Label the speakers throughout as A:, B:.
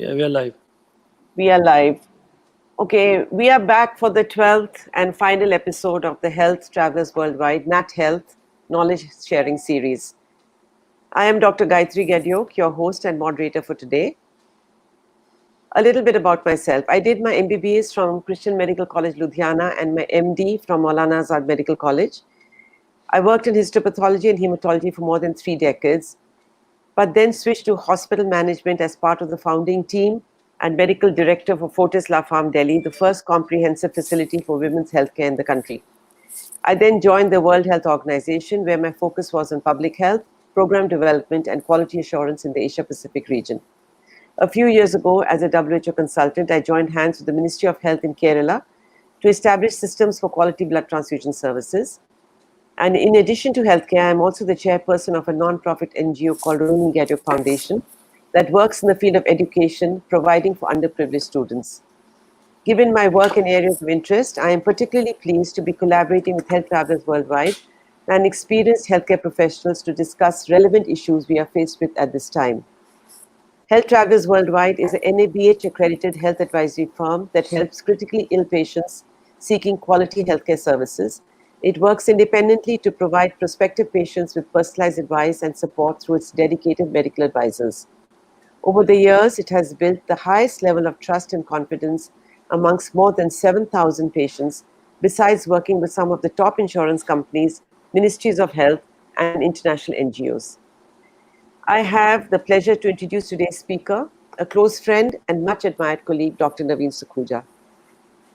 A: Yeah, we are live.
B: We are live. Okay, we are back for the 12th and final episode of the Health Travelers Worldwide Nat Health Knowledge Sharing Series. I am Dr. Gayatri Ghadiok, your host and moderator for today. A little bit about myself. I did my MBBS from Christian Medical College, Ludhiana, and my MD from Maulana Azad Medical College. I worked in histopathology and hematology for more than 3 decades, but then switched to hospital management as part of the founding team and medical director for Fortis La Farm, Delhi, the first comprehensive facility for women's healthcare in the country. I then joined the World Health Organization, where my focus was on public health, program development, and quality assurance in the Asia Pacific region. A few years ago, as a WHO consultant, I joined hands with the Ministry of Health in Kerala to establish systems for quality blood transfusion services. And in addition to healthcare, I'm also the chairperson of a non-profit NGO called Gayatri Ghadiok Foundation that works in the field of education, providing for underprivileged students. Given my work in areas of interest, I am particularly pleased to be collaborating with Health Travelers Worldwide and experienced healthcare professionals to discuss relevant issues we are faced with at this time. Health Travelers Worldwide is an NABH-accredited health advisory firm that helps critically ill patients seeking quality healthcare services. It works independently to provide prospective patients with personalized advice and support through its dedicated medical advisors. Over the years, it has built the highest level of trust and confidence amongst more than 7,000 patients, besides working with some of the top insurance companies, ministries of health, and international NGOs. I have the pleasure to introduce today's speaker, a close friend and much admired colleague, Dr. Navin Sakhuja.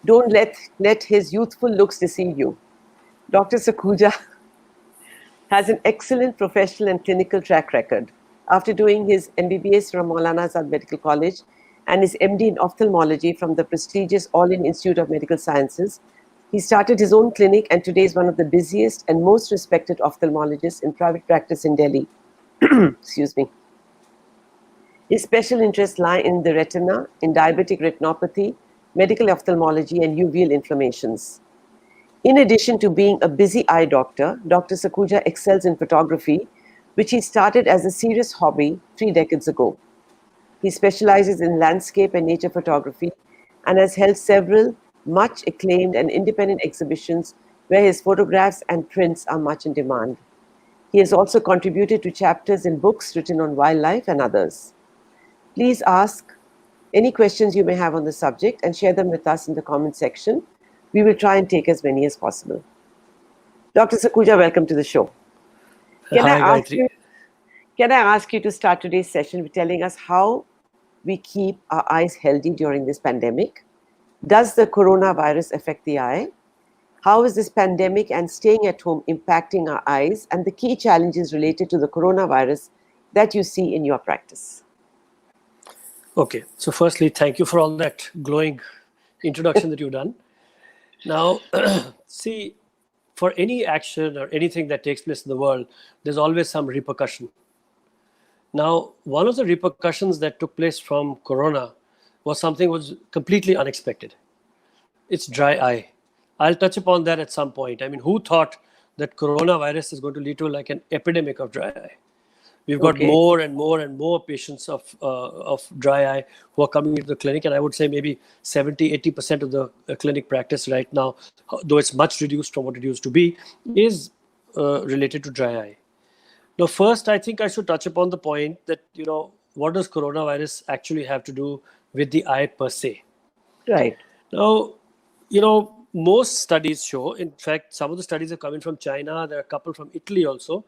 B: Don't let his youthful looks deceive you. Dr. Sakhuja has an excellent professional and clinical track record. After doing his MBBS from Maulana Azad Medical College and his MD in Ophthalmology from the prestigious All-In Institute of Medical Sciences, he started his own clinic and today is one of the busiest and most respected ophthalmologists in private practice in Delhi. Excuse me. His special interests lie in the retina, in diabetic retinopathy, medical ophthalmology, and uveal inflammations. In addition to being a busy eye doctor, Dr. Sakhuja excels in photography, which he started as a serious hobby 3 decades ago. He specializes in landscape and nature photography and has held several much acclaimed and independent exhibitions where his photographs and prints are much in demand. He has also contributed to chapters in books written on wildlife and others. Please ask any questions you may have on the subject and share them with us in the comment section. We will try and take as many as possible. Dr. Sakhuja, welcome to the show. Can I ask you to start today's session with telling us how we keep our eyes healthy during this pandemic? Does the coronavirus affect the eye? How is this pandemic and staying at home impacting our eyes, and the key challenges related to the coronavirus that you see in your practice?
A: Okay, so firstly, thank you for all that glowing introduction that you've done. Now, see, for any action or anything that takes place in the world, there's always some repercussion. Now, one of the repercussions that took place from corona was something was completely unexpected. It's dry eye. I'll touch upon that at some point. I mean, who thought that coronavirus is going to lead to like an epidemic of dry eye? We've got more and more and more patients of dry eye who are coming into the clinic. And I would say maybe 70-80% of the clinic practice right now, though it's much reduced from what it used to be, is related to dry eye. Now, first, I think I should touch upon the point that, what does coronavirus actually have to do with the eye per se?
B: Right.
A: Now, most studies show, in fact, some of the studies are coming from China, there are a couple from Italy also,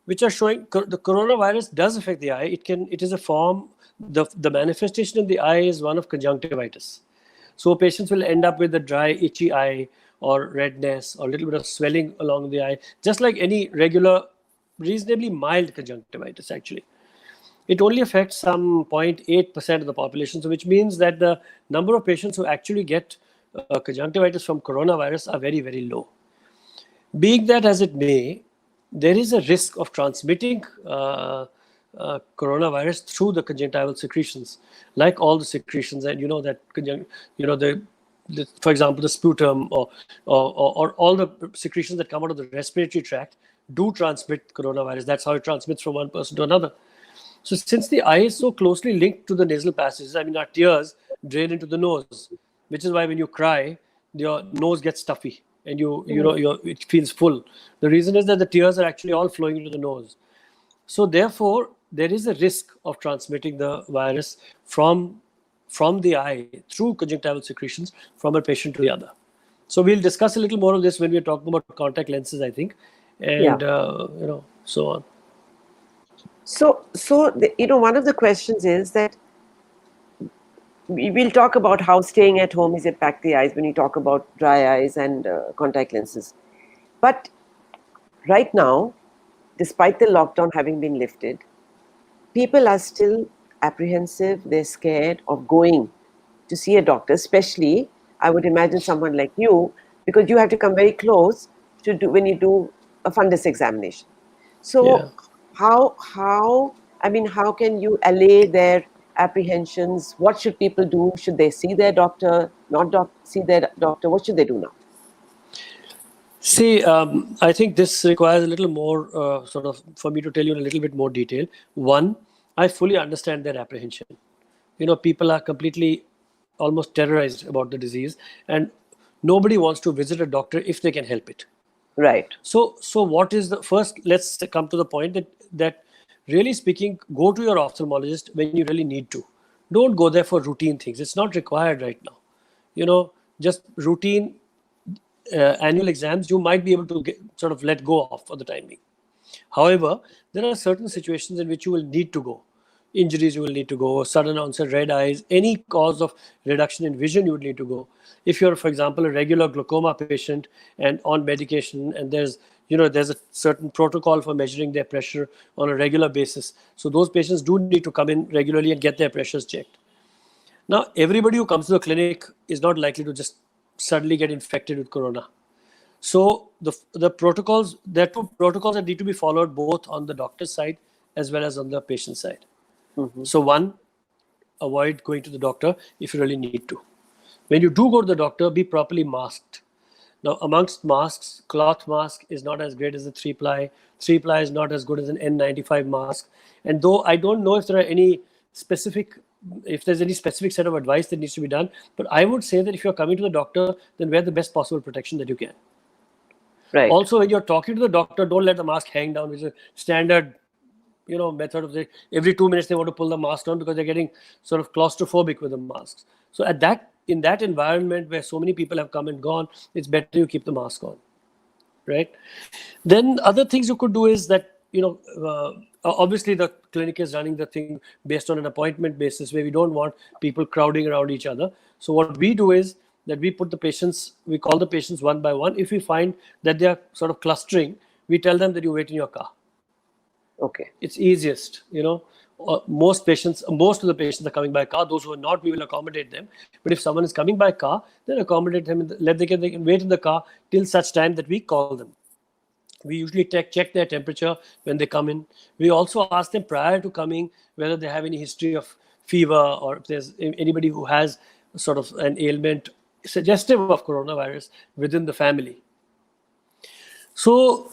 A: which are showing the coronavirus does affect the eye. It is a form, the manifestation in the eye is one of conjunctivitis. So patients will end up with a dry, itchy eye or redness or a little bit of swelling along the eye, just like any regular, reasonably mild conjunctivitis actually. It only affects some 0.8% of the population, so which means that the number of patients who actually get conjunctivitis from coronavirus are very, very low. Being that as it may, there is a risk of transmitting coronavirus through the conjunctival secretions, like all the secretions, and for example, the sputum or all the secretions that come out of the respiratory tract do transmit coronavirus. That's how it transmits from one person to another. So since the eye is so closely linked to the nasal passages, I mean, our tears drain into the nose, which is why when you cry, your nose gets stuffy and it feels full. The reason is that the tears are actually all flowing into the nose. So therefore, there is a risk of transmitting the virus from the eye through conjunctival secretions from a patient to the other. So we'll discuss a little more of this when we're talking about contact lenses, I think,
B: Yeah.
A: and so on.
B: One of the questions is that we'll talk about how staying at home is impact the eyes when you talk about dry eyes and contact lenses. But right now, despite the lockdown having been lifted, people are still apprehensive. They're scared of going to see a doctor, especially, I would imagine, someone like you, because you have to come very close to do when you do a fundus examination.
A: Yeah.
B: So how can you allay their apprehensions? What should people do? Should they see their doctor, see their doctor? What should they do now?
A: See, I think this requires a little more sort of for me to tell you in a little bit more detail. One, I fully understand their apprehension. People are completely almost terrorized about the disease, and nobody wants to visit a doctor if they can help it.
B: Right.
A: So what is the first? Let's come to the point that really speaking, go to your ophthalmologist when you really need to. Don't go there for routine things. It's not required right now. Just routine annual exams, you might be able to sort of let go of for the time being. However, there are certain situations in which you will need to go. Injuries, you will need to go. Sudden onset red eyes, any cause of reduction in vision, you would need to go. If you're, for example, a regular glaucoma patient and on medication, and there's a certain protocol for measuring their pressure on a regular basis. So those patients do need to come in regularly and get their pressures checked. Now, everybody who comes to the clinic is not likely to just suddenly get infected with corona. So the protocols, there are two protocols that need to be followed both on the doctor's side as well as on the patient side.
B: Mm-hmm.
A: So one, avoid going to the doctor if you really need to. When you do go to the doctor, be properly masked. Now, amongst masks, cloth mask is not as great as the 3-ply. 3-ply is not as good as an N95 mask. And though I don't know if there's any specific set of advice that needs to be done, but I would say that if you're coming to the doctor, then wear the best possible protection that you can.
B: Right.
A: Also, when you're talking to the doctor, don't let the mask hang down, which is a standard, method of every 2 minutes they want to pull the mask down because they're getting sort of claustrophobic with the masks. So in that environment where so many people have come and gone, it's better you keep the mask on, right? Then other things you could do is that, obviously the clinic is running the thing based on an appointment basis where we don't want people crowding around each other. So what we do is that we call the patients one by one. If we find that they are sort of clustering, we tell them that you wait in your car.
B: Okay.
A: It's easiest, most of the patients are coming by car. Those who are not, we will accommodate them. But if someone is coming by car, then accommodate them and they can wait in the car till such time that we call them. We usually check their temperature when they come in. We also ask them prior to coming whether they have any history of fever or if there's anybody who has sort of an ailment suggestive of coronavirus within the family. So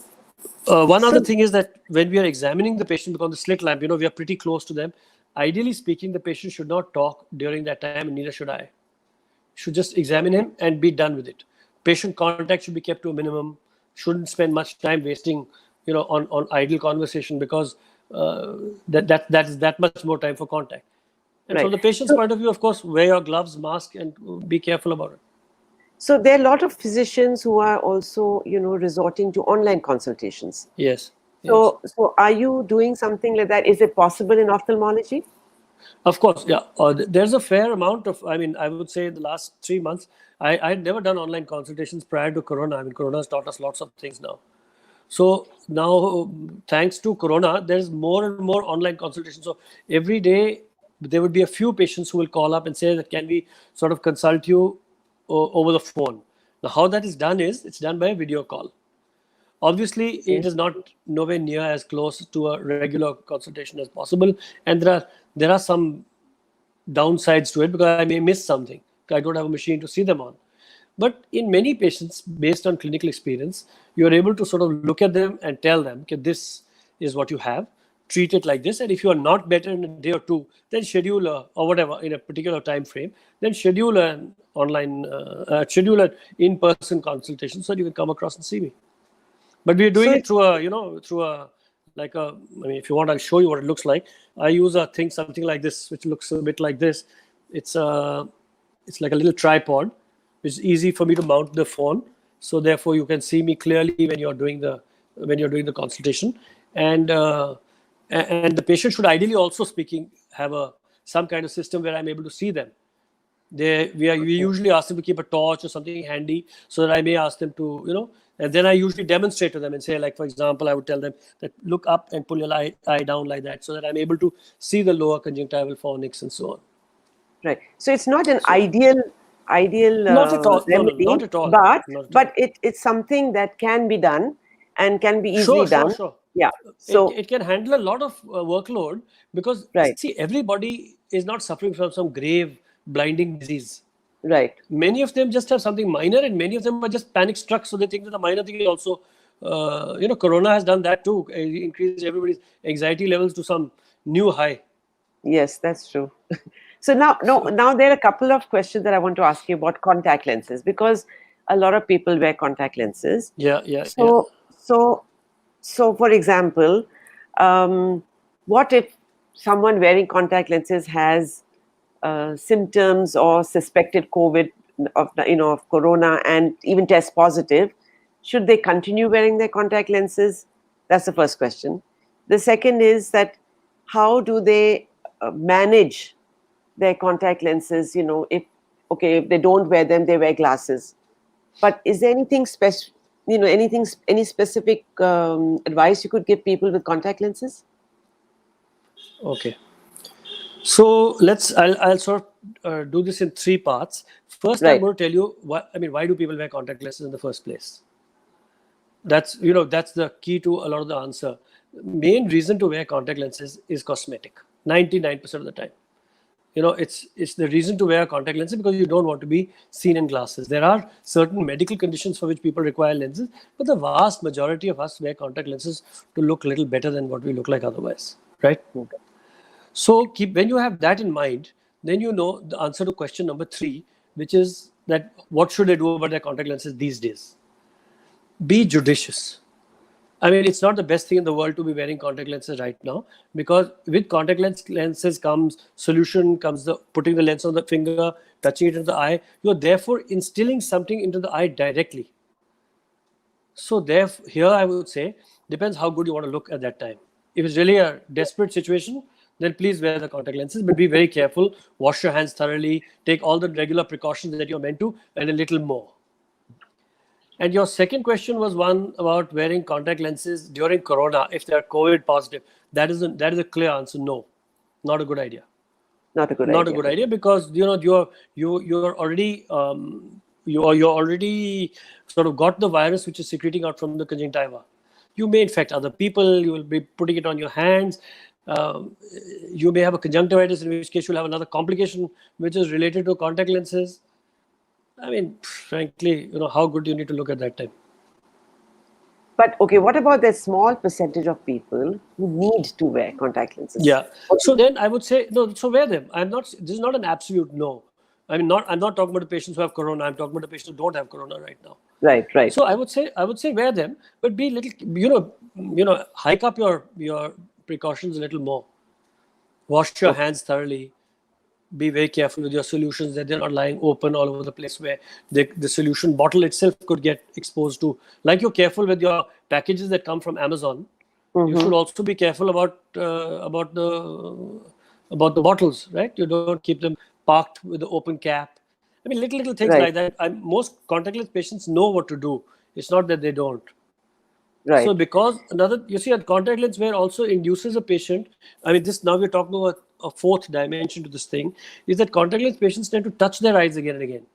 A: one other thing is that when we are examining the patient, because the slit lamp, we are pretty close to them. Ideally speaking, the patient should not talk during that time, and neither should I. Should just examine him and be done with it. Patient contact should be kept to a minimum. Shouldn't spend much time wasting, on idle conversation because that is that much more time for contact. And
B: Right.
A: from the patient's point of view, of course, wear your gloves, mask, and be careful about it.
B: So there are a lot of physicians who are also, resorting to online consultations.
A: Yes.
B: So are you doing something like that? Is it possible in ophthalmology?
A: Of course, yeah. There's a fair amount of, I would say the last 3 months, I had never done online consultations prior to Corona. Corona has taught us lots of things now. So now, thanks to Corona, there's more and more online consultations. So every day, there would be a few patients who will call up and say that, can we sort of consult you over the phone? Now, how that is done is, it's done by a video call. Obviously, it is not nowhere near as close to a regular consultation as possible. And there are some downsides to it because I may miss something. I don't have a machine to see them on. But in many patients, based on clinical experience, you're able to sort of look at them and tell them, okay, this is what you have. treat it like this. And if you are not better in a day or two, then schedule or whatever in a particular time frame, then schedule an online, schedule an in-person consultation so that you can come across and see me. But we're doing
B: So
A: it through like I mean, if you want, I'll show you what it looks like. I use a thing, something like this, which looks a bit like this. It's like a little tripod, which is easy for me to mount the phone. So therefore, you can see me clearly when you're doing the consultation, and the patient should ideally also speaking have some kind of system where I'm able to see them. We usually ask them to keep a torch or something handy so that I may ask them to, and then I usually demonstrate to them and say, like, for example, I would tell them that look up and pull your eye down like that so that I'm able to see the lower conjunctival fornix and so on.
B: right. So it's not an ideal
A: Not at all. No,
B: remedy,
A: not at all.
B: but
A: Not at
B: but
A: all.
B: it's something that can be done and can be easily
A: Sure,
B: done.
A: sure.
B: Yeah.
A: It,
B: So
A: it can handle a lot of workload because,
B: right,
A: see, everybody is not suffering from some grave blinding disease.
B: right.
A: Many of them just have something minor, and many of them are just panic struck. So they think that the minor thing is also, Corona has done that too, increased everybody's anxiety levels to some new high.
B: Yes, that's true. So now there are a couple of questions that I want to ask you about contact lenses, because a lot of people wear contact lenses.
A: Yeah, yeah, yeah.
B: So for example, what if someone wearing contact lenses has symptoms or suspected COVID of corona and even test positive? Should they continue wearing their contact lenses? That's the first question. The second is that how do they manage their contact lenses? If they don't wear them, they wear glasses. But is there anything special? Any specific advice you could give people with contact lenses?
A: Okay. So I'll sort of do this in three parts. First, I'm
B: Right.
A: going to tell you why do people wear contact lenses in the first place? That's the key to a lot of the answer. Main reason to wear contact lenses is cosmetic. 99% of the time. It's the reason to wear contact lenses because you don't want to be seen in glasses. There are certain medical conditions for which people require lenses, but the vast majority of us wear contact lenses to look a little better than what we look like otherwise, right?
B: Okay.
A: So when you have that in mind, then you know the answer to question number 3, which is that what should they do about their contact lenses these days? Be judicious. I mean, it's not the best thing in the world to be wearing contact lenses right now, because with contact lenses comes solution, comes the putting the lens on the finger, touching it into the eye. You're therefore instilling something into the eye directly. So therefore, here I would say, depends how good you want to look at that time. If it's really a desperate situation, then please wear the contact lenses, but be very careful. Wash your hands thoroughly. Take all the regular precautions that you're meant to, and a little more. And your second question was one about wearing contact lenses during Corona if they're COVID positive. That is a clear answer. No, not a good idea.
B: Not a good
A: Not a
B: idea.
A: good idea because you're already sort of got the virus which is secreting out from the conjunctiva. You may infect other people. You will be putting it on your hands. You may have a conjunctivitis, in which case you'll have another complication which is related to contact lenses. I mean, frankly, how good do you need to look at that time?
B: But okay, what about the small percentage of people who need to wear contact lenses?
A: Yeah. So then I would say no. So wear them. This is not an absolute no. I'm not talking about the patients who have corona. I'm talking about the patients who don't have corona right now.
B: Right.
A: So I would say wear them, but be little, hike up your precautions a little more. Wash your hands thoroughly. Be very careful with your solutions that they're not lying open all over the place where the solution bottle itself could get exposed to. Like you're careful with your packages that come from Amazon. You should also be careful about the bottles, right? You don't keep them parked with the open cap. I mean, little things
B: Right.
A: like that. Most contact lens patients know what to do. It's not that they don't.
B: Right.
A: So because you see, a contact lens wear also induces a patient. I mean, now we're talking about a fourth dimension to this thing, is that contact lens patients tend to touch their eyes again and again.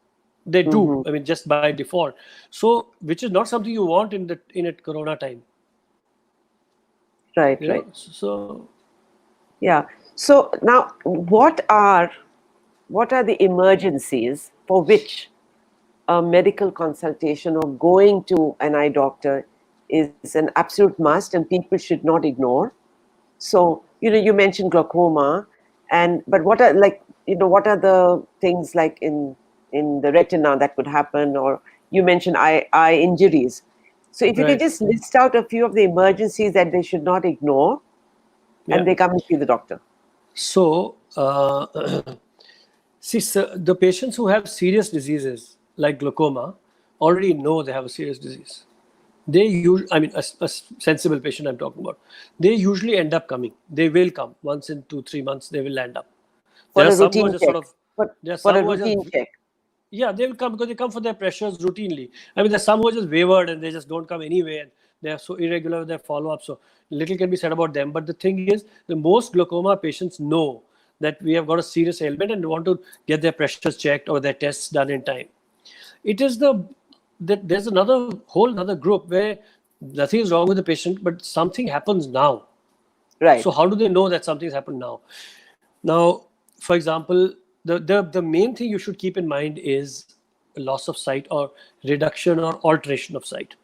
A: They do. I mean, just by default. So, which is not something you want in a corona time.
B: Right.
A: So
B: Yeah. So now, what are the emergencies for which a medical consultation or going to an eye doctor is an absolute must and people should not ignore? So, you mentioned glaucoma, but what are what are the things like in the retina that could happen, or you mentioned eye injuries. So, if you could
A: Right.
B: just list out a few of the emergencies that they should not ignore,
A: Yeah.
B: and they come and see the doctor.
A: So, see, sir, the patients who have serious diseases like glaucoma already know they have a serious disease. I mean, a sensible patient I'm talking about, they usually end up coming. They will come once in 2, 3 months. They will end up.
B: For
A: There are
B: a
A: some who are
B: routine
A: just
B: check.
A: sort of,
B: For,
A: there are
B: for
A: some
B: a
A: who are just,
B: routine check.
A: yeah, they will come because they come for their pressures routinely. I mean, there's some who are just wavered and they just don't come anyway, and they are so irregular with their follow-up. So little can be said about them. But the thing is, the most glaucoma patients know that we have got a serious ailment and want to get their pressures checked or their tests done in time. It is that there's another group where nothing is wrong with the patient, but something happens now. So
B: Right.
A: how do they know that something's happened now? Now, for example, the main thing you should keep in mind is loss of sight or reduction or alteration of sight.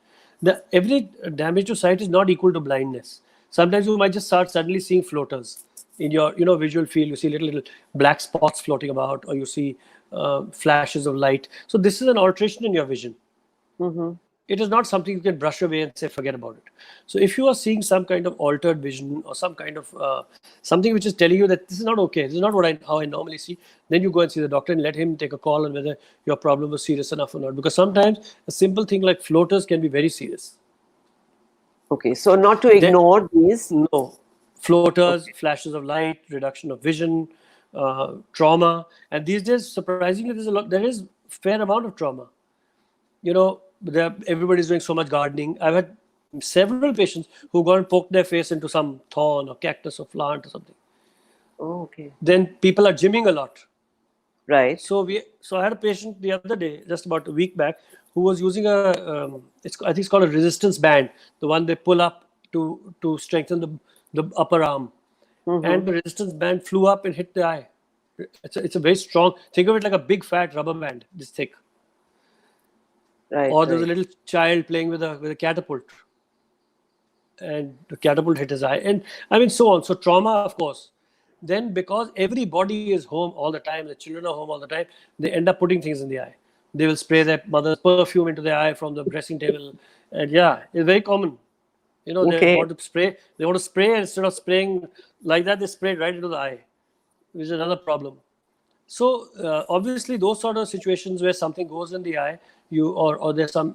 A: Every damage to sight is not equal to blindness. Sometimes you might just start suddenly seeing floaters in your visual field. You see little black spots floating about, or you see flashes of light. So this is an alteration in your vision.
B: Mm-hmm.
A: It is not something you can brush away and say forget about it. So if you are seeing some kind of altered vision or some kind of something which is telling you that this is not okay, this is not how I normally see, then you go and see the doctor and let him take a call on whether your problem was serious enough or not. Because sometimes a simple thing like floaters can be very serious.
B: Okay. So, not to
A: Then
B: ignore these.
A: no, floaters,
B: Okay.
A: flashes of light, reduction of vision, trauma, and these days surprisingly there is fair amount of trauma. Everybody's doing so much gardening. I've had several patients who go and poke their face into some thorn or cactus or plant or something.
B: Oh, okay.
A: Then people are gymming a lot.
B: Right.
A: So I had a patient the other day, just about a week back, who was using I think it's called a resistance band, the one they pull up to strengthen the upper arm,
B: Mm-hmm.
A: and the resistance band flew up and hit the eye. It's a very strong. Think of it like a big fat rubber band, this thick.
B: Right.
A: Or there was a
B: Right.
A: little child playing with a catapult, and the catapult hit his eye, and I mean so on. So trauma, of course. Then because everybody is home all the time, the children are home all the time, they end up putting things in the eye. They will spray their mother's perfume into their eye from the dressing table, and yeah, it's very common. They
B: Okay.
A: want to spray. They want to spray, and instead of spraying like that, they spray it right into the eye, which is another problem. So obviously, those sort of situations where something goes in the eye, or there's some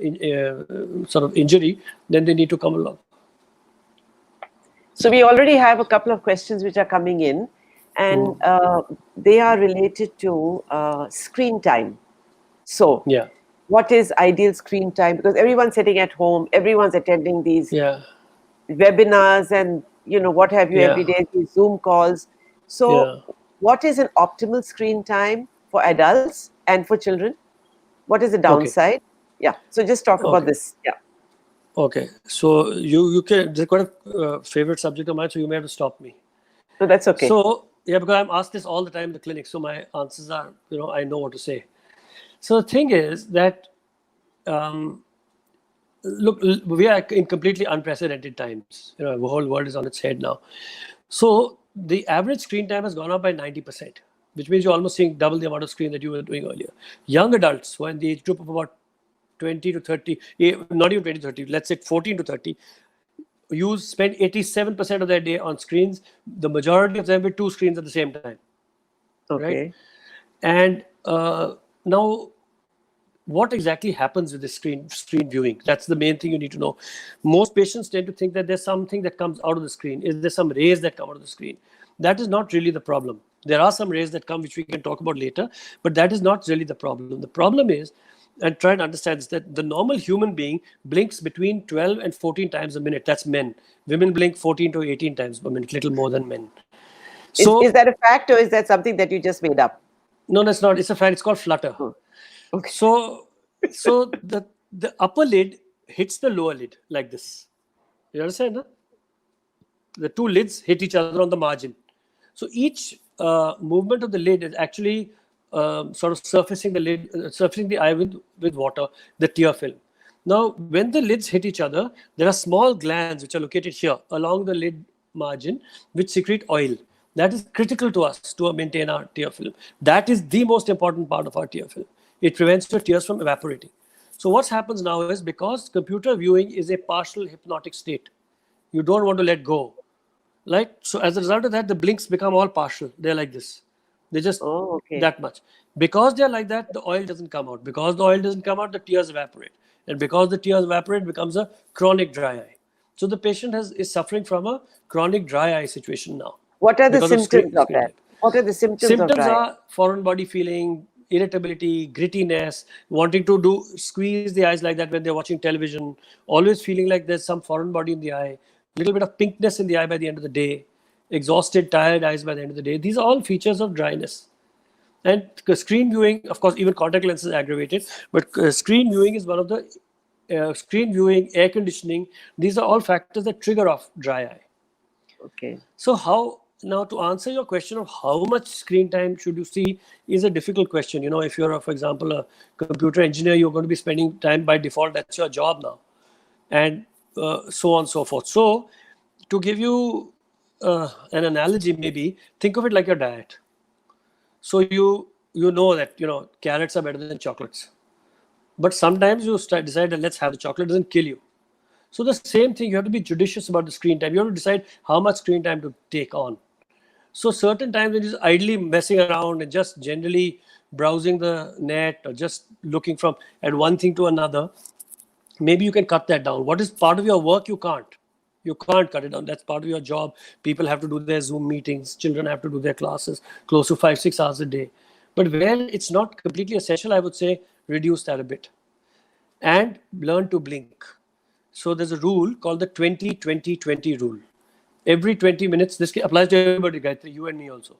A: sort of injury, then they need to come along.
B: So we already have a couple of questions which are coming in, and they are related to screen time. So,
A: Yeah,
B: what is ideal screen time? Because everyone's sitting at home, everyone's attending these
A: yeah,
B: webinars, and what have you every
A: yeah,
B: day, these Zoom calls. So,
A: yeah.
B: what is an optimal screen time for adults and for children? What is the
A: Okay,
B: downside? Yeah. So just talk about
A: okay,
B: this. Yeah.
A: okay. So you can. There's quite a favorite subject of mine, so you may have to stop me.
B: So that's okay.
A: So yeah, because I'm asked this all the time in the clinic, so my answers are, I know what to say. So the thing is that um, look, we are in completely unprecedented times. The whole world is on its head now. So the average screen time has gone up by 90%, which means you're almost seeing double the amount of screen that you were doing earlier. Young adults who are in the age group of about 20 to 30, not even 20 to 30, let's say 14 to 30, spend 87% of their day on screens, the majority of them with two screens at the same time, right?
B: Okay.
A: And now, what exactly happens with the screen viewing? That's the main thing you need to know. Most patients tend to think that there's something that comes out of the screen. Is there some rays that come out of the screen? That is not really the problem. There are some rays that come, which we can talk about later, but that is not really the problem. The problem is, and try and understand this, that the normal human being blinks between 12 and 14 times a minute. That's men. Women blink 14 to 18 times per minute, little more than men.
B: Is
A: So
B: that a fact, or is that something that you just made up?
A: no, that's not. It's a fact. It's called flutter.
B: Hmm. Okay.
A: So the upper lid hits the lower lid like this. You understand? Huh? The two lids hit each other on the margin. So each movement of the lid is actually sort of surfacing the eye with water, the tear film. Now, when the lids hit each other, there are small glands which are located here along the lid margin which secrete oil. That is critical to us to maintain our tear film. That is the most important part of our tear film. It prevents your tears from evaporating. So what happens now is, because computer viewing is a partial hypnotic state, you don't want to let go. Like, so as a result of that, the blinks become all partial. They're like this. They just
B: Oh, okay.
A: that much. Because they're like that, the oil doesn't come out. Because the oil doesn't come out, the tears evaporate. And because the tears evaporate, it becomes a chronic dry eye. So the patient is suffering from a chronic dry eye situation now.
B: What are the
A: because of
B: symptoms of
A: screen
B: that?
A: type.
B: What are the symptoms of
A: Symptoms
B: dry eye?
A: are foreign body feeling, irritability, grittiness, wanting to squeeze the eyes like that when they're watching television, always feeling like there's some foreign body in the eye, little bit of pinkness in the eye by the end of the day, exhausted, tired eyes by the end of the day. These are all features of dryness. And screen viewing, of course, even contact lenses aggravate it, but screen viewing is one of the screen viewing, air conditioning. These are all factors that trigger off dry eye.
B: Okay.
A: So how now, to answer your question of how much screen time should you see is a difficult question. You know, if you're, for example, a computer engineer, you're going to be spending time by default. That's your job now, and so on and so forth. So, to give you an analogy, maybe think of it like your diet. So you know that carrots are better than chocolates, but sometimes you decide that let's have the chocolate. It doesn't kill you. So the same thing, you have to be judicious about the screen time. You have to decide how much screen time to take on. So certain times when you're just idly messing around and just generally browsing the net or just looking from at one thing to another, maybe you can cut that down. What is part of your work, you can't. You can't cut it down. That's part of your job. People have to do their Zoom meetings. Children have to do their classes close to 5-6 hours a day. But where it's not completely essential, I would say reduce that a bit. And learn to blink. So there's a rule called the 20-20-20 rule. Every 20 minutes, this applies to everybody, Gayatri, you and me also.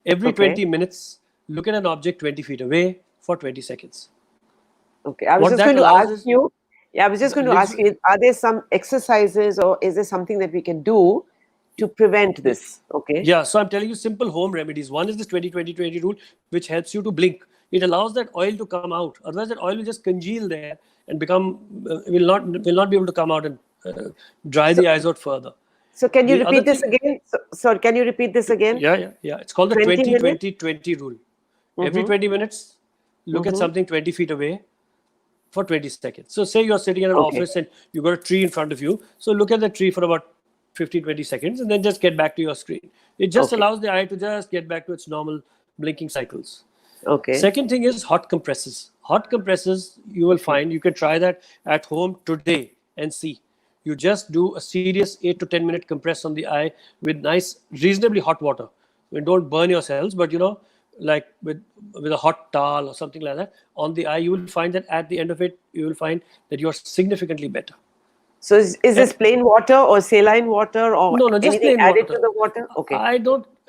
A: Every 20 minutes, look at an object 20 feet away for 20 seconds.
B: Okay, I was just going to ask you. Yeah, I was just going to ask you, are there some exercises or is there something that we can do to prevent this? Okay.
A: Yeah, so I'm telling you simple home remedies. One is this 20-20-20 rule, which helps you to blink. It allows that oil to come out. Otherwise, that oil will just congeal there and become will not be able to come out and dry the eyes out further.
B: So can you repeat this again? Sorry, can you repeat this again?
A: Yeah. It's called the 20-20-20 rule. Every 20 minutes, look at something 20 feet away for 20 seconds. So say you're sitting in an office and you've got a tree in front of you. So look at the tree for about 15-20 seconds and then just get back to your screen. It just allows the eye to just get back to its normal blinking cycles.
B: Okay.
A: Second thing is hot compresses. Hot compresses, you will find, you can try that at home today and see. You just do a serious 8 to 10 minute compress on the eye with nice, reasonably hot water. And don't burn yourselves, but like with a hot towel or something like that on the eye, you will find that at the end of it, you will find that you are significantly better.
B: So is this plain water or saline water or
A: no, just
B: anything
A: plain
B: added
A: water.
B: to the water? Okay.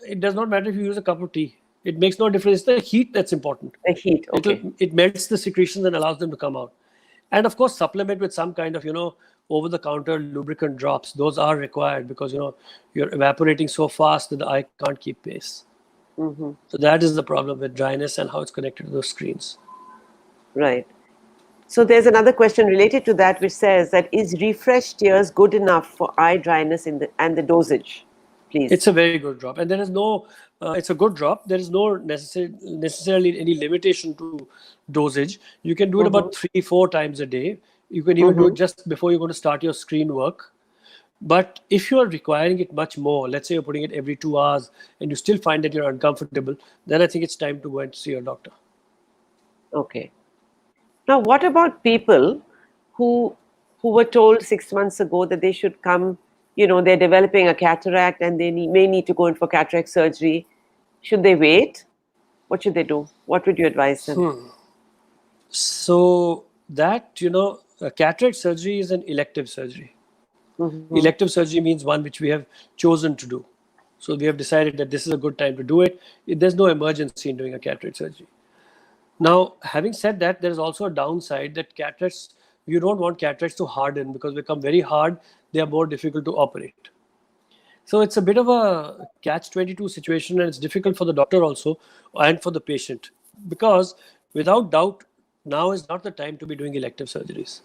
A: It does not matter if you use a cup of tea. It makes no difference. It's the heat that's important.
B: The heat, okay.
A: It melts the secretions and allows them to come out. And of course, supplement with some kind of, over-the-counter lubricant drops. Those are required because, you're evaporating so fast that the eye can't keep pace.
B: Mm-hmm.
A: So that is the problem with dryness and how it's connected to those screens.
B: Right. So there's another question related to that which says that is refresh tears good enough for eye dryness and the dosage, please?
A: It's a very good drop. And there is no, it's a good drop. There is no necessarily any limitation to dosage. You can do it about 3-4 times a day. You can even do it just before you're going to start your screen work. But if you are requiring it much more, let's say you're putting it every 2 hours and you still find that you're uncomfortable, then I think it's time to go and see your doctor.
B: Okay. Now, what about people who were told 6 months ago that they should come, they're developing a cataract and they may need to go in for cataract surgery. Should they wait? What should they do? What would you advise them?
A: So that, cataract surgery is an elective surgery. Elective surgery means one which we have chosen to do. So we have decided that this is a good time to do it. There's no emergency in doing a cataract surgery. Now, having said that, there is also a downside that cataracts, you don't want cataracts to harden because they become very hard. They are more difficult to operate. So it's a bit of a catch-22 situation, and it's difficult for the doctor also and for the patient because without doubt, now is not the time to be doing elective surgeries.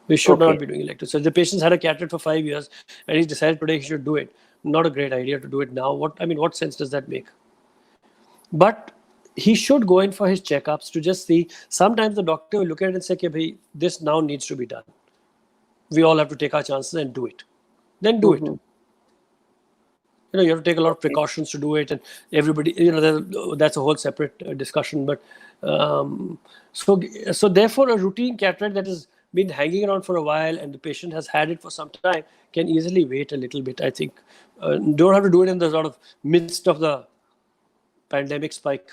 A: We should not be doing elective surgery. The patient's had a cataract for 5 years and he's decided today he should do it. not a great idea to do it now. What sense does that make? But he should go in for his checkups to just see. Sometimes the doctor will look at it and say, okay, bhai, this now needs to be done. We all have to take our chances and do it. Then do it. You have to take a lot of precautions to do it, and everybody, that's a whole separate discussion. But so therefore, a routine cataract that has been hanging around for a while and the patient has had it for some time can easily wait a little bit. I think don't have to do it in the sort of midst of the pandemic spike.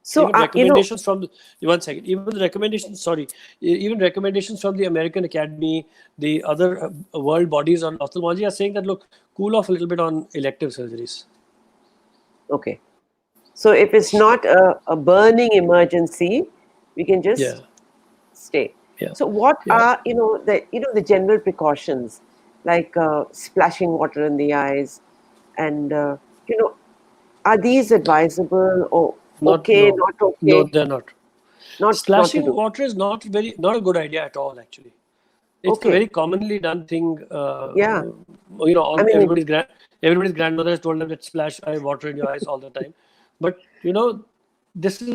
B: So
A: even recommendations from the, one second. Even recommendations from the American Academy, the other world bodies on ophthalmology are saying that look, cool off a little bit on elective surgeries.
B: Okay. So if it's not a burning emergency, we can just stay.
A: Yeah.
B: So what are the general precautions, like splashing water in the eyes, and are these advisable or not okay?
A: No, they're not. Splashing
B: not to do.
A: water is not a good idea at all. Actually, it's a very commonly done thing. Everybody's grandmother has told them that splash water in your eyes all the time. But this is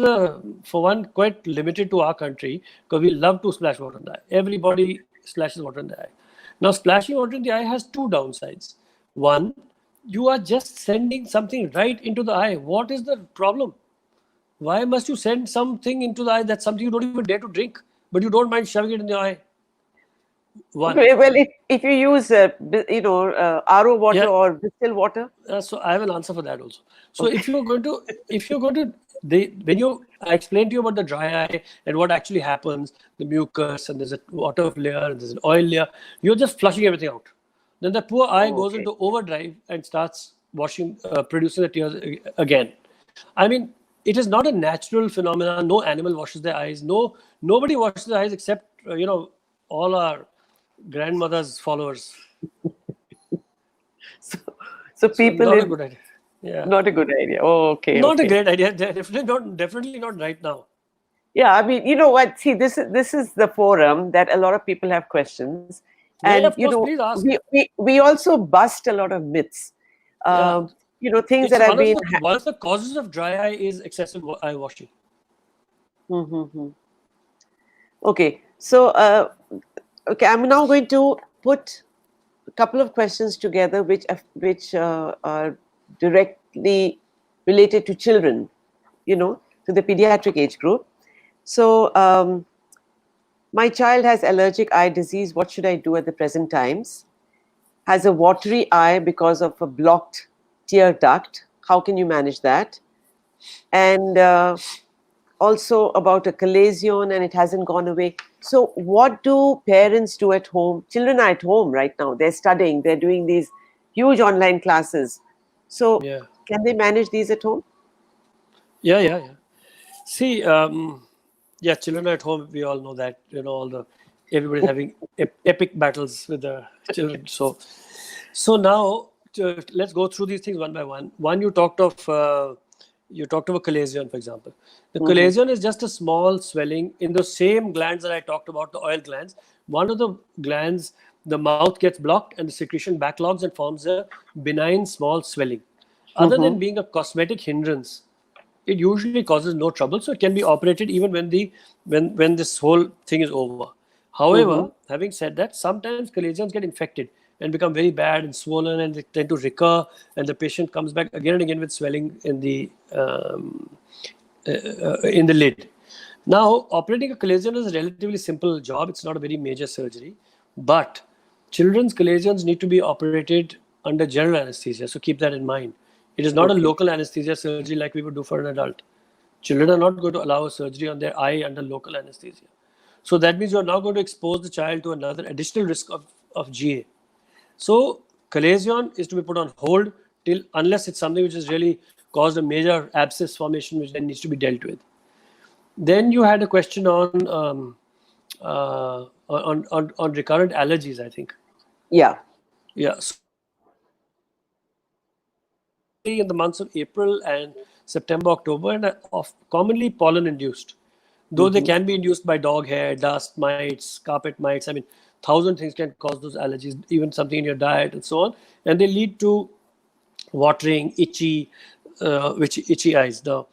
A: for one quite limited to our country, because we love to splash water in the eye. Everybody splashes water in the eye. Now, splashing water in the eye has two downsides. One, you are just sending something right into the eye. What is the problem? Why must you send something into the eye that's something you don't even dare to drink, but you don't mind shoving it in the eye? One.
B: Okay, well, if you use RO water or distilled water,
A: so I have an answer for that also. So if you're going to, I explained to you about the dry eye and what actually happens, the mucus, and there's a water layer and there's an oil layer. You're just flushing everything out. Then the poor eye goes into overdrive and starts producing the tears again. I mean, it is not a natural phenomenon. No animal washes their eyes. Nobody washes their eyes except all our grandmother's followers.
B: So people.
A: Not a good idea. Yeah.
B: Not a good idea. Oh, okay.
A: Not a great idea. Definitely not right now.
B: Yeah, I mean, you know what? See, this is the forum that a lot of people have questions, and
A: of course, please ask.
B: we also bust a lot of myths. Things that have been.
A: One of the causes of dry eye is excessive eye washing.
B: Okay, so I'm now going to put a couple of questions together, which are directly related to children, to the pediatric age group. So, my child has allergic eye disease. What should I do at the present times? Has a watery eye because of a blocked tear duct. How can you manage that? And also about a chalazion, and it hasn't gone away. So what do parents do at home? Children are at home right now. They're studying. They're doing these huge online classes. So can they manage these at home?
A: Yeah. See, children are at home. We all know that. Everybody's having epic battles with the children. So now let's go through these things one by one. One, you talked of a chalazion, for example. The chalazion is just a small swelling in the same glands that I talked about, the oil glands. One of the glands, the mouth gets blocked and the secretion backlogs and forms a benign small swelling. Other than being a cosmetic hindrance, it usually causes no trouble. So it can be operated even when this whole thing is over. However, having said that, sometimes chalazions get infected and become very bad and swollen, and they tend to recur, and the patient comes back again and again with swelling in the lid. Now, operating a chalazion is a relatively simple job. It's not a very major surgery, but children's chalazions need to be operated under general anesthesia. So keep that in mind. It is not a local anesthesia surgery like we would do for an adult. Children are not going to allow a surgery on their eye under local anesthesia. So that means you are now going to expose the child to another additional risk of GA. So chalazion is to be put on hold unless it's something which has really caused a major abscess formation, which then needs to be dealt with. Then you had a question on recurrent allergies, I think.
B: Yeah.
A: So in the months of April and September, October, and are commonly pollen induced. Though they can be induced by dog hair, dust mites, carpet mites. I mean, 1,000 things can cause those allergies, even something in your diet and so on. And they lead to watering, itchy eyes. The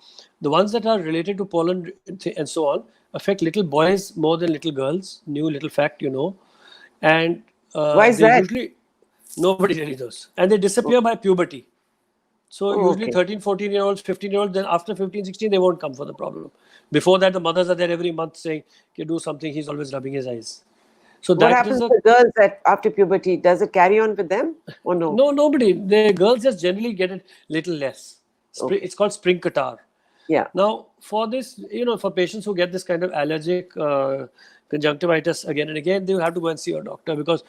A: ones that are related to pollen and so on affect little boys more than little girls. New little fact, and
B: Why is
A: they
B: that?
A: usually nobody really knows, and they disappear by puberty. So
B: Oh,
A: usually
B: okay.
A: 13, 14-year-olds, 15-year-olds, then after 15, 16, they won't come for the problem. Before that, the mothers are there every month saying, okay, do something. He's always rubbing his eyes. So
B: What
A: that is
B: happens
A: a
B: to girls after puberty? Does it carry on with them or no?
A: no, nobody. The girls just generally get it little less.
B: Okay.
A: It's called spring catarrh.
B: Yeah.
A: Now, for this, for patients who get this kind of allergic conjunctivitis again and again, they will have to go and see a doctor because,